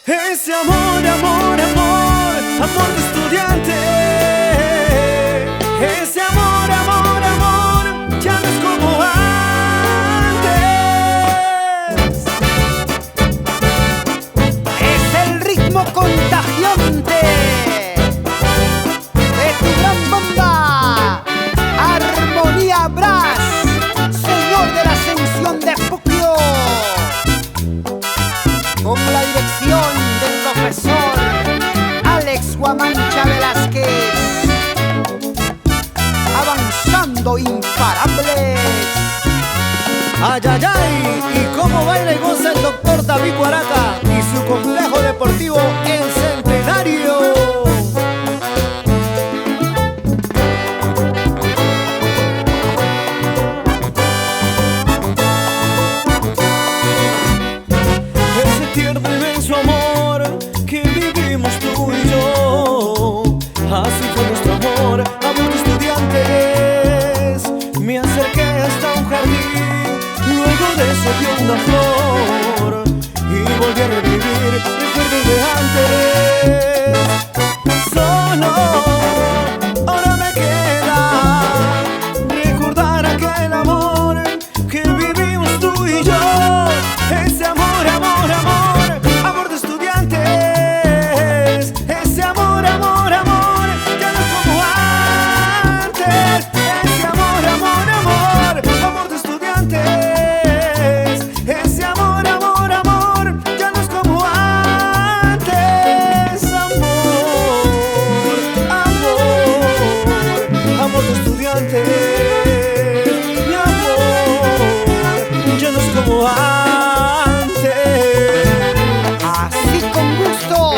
Ese amor, amor, amor, amor de estudiante. Ese amor, amor, amor, ya no es como antes. Es el ritmo contagiante de tu gran banda, Armonía Brass, señor de la Ascensión de Puquio, con la dirección del profesor Alex Guamancha Velázquez, avanzando imparables. Ay, ay, ay, y cómo baila y goza el doctor David Guaraca y su complejo deportivo El Centenario. Ese tierno y inmenso amor que vivimos tú y yo, así fue nuestro amor, amor de estudiantes. Me acerqué hasta un jardín, luego de eso vi una flor y volví a revivir recuerdos de antes. Solo ahora me queda recordar aquel amor que vivimos tú y yo. Ese amor, amor, amor, amor de estudiantes. Ese amor, amor, amor, ya no es como antes. Ese amor, amor, amor, amor de estudiantes. Ese amor, amor, amor, ya no es como antes. Amor, amor, amor de estudiantes. Mi amor, ya no es como antes. Así con gusto,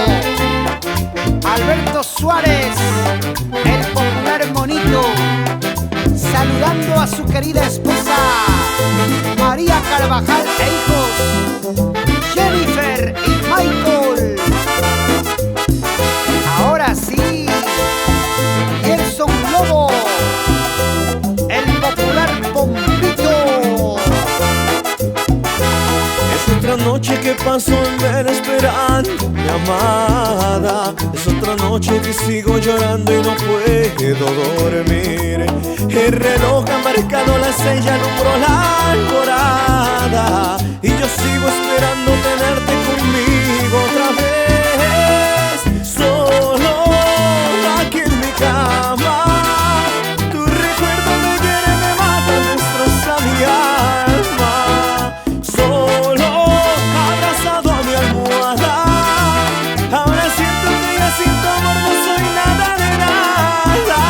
Alberto Suárez, el popular monito, saludando a su querida esposa María Carvajal e hijos Jennifer y Michael. Ahora sí, Gerson Lobo, el popular Pompito. Es otra noche que paso en ver esperando mi amada. Es otra noche que sigo llorando y no puedo dormir. El reloj ha marcado las 6 y alumbró la alborada, y yo sigo esperando tenerte conmigo otra vez. Solo aquí en mi cama, tu recuerdo me hiere, me mata, destroza mi alma. Solo abrazado a mi almohada, ahora siento que ya sin tu amor no soy nada de nada.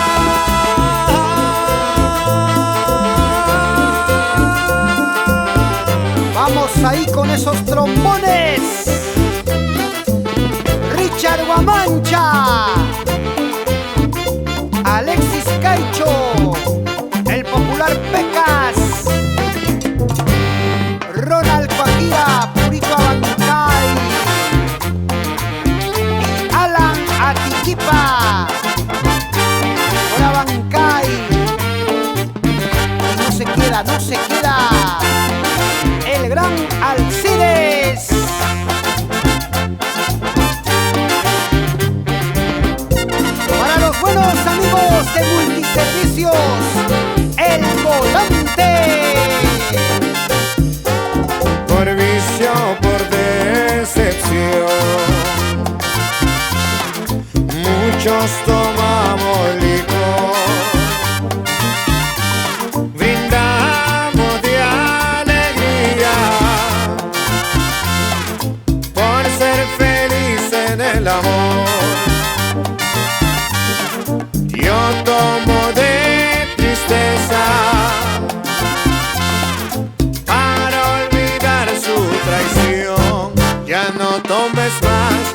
Vamos ahí con esos trombones. Richard Guamancha, Alexis Caicho, el popular Pecas, Ronald Guajira, Purito Abancay y Alan Atiquipa, por Abancay. Y no se queda, no se queda el gran Alcides. Para los buenos amigos de Multiservicios, El Volante. Por vicio, por decepción, muchos tomamos licor, brindamos de alegría por ser feliz en el amor. Yo tomo de tristeza para olvidar su traición. Ya no tomes más,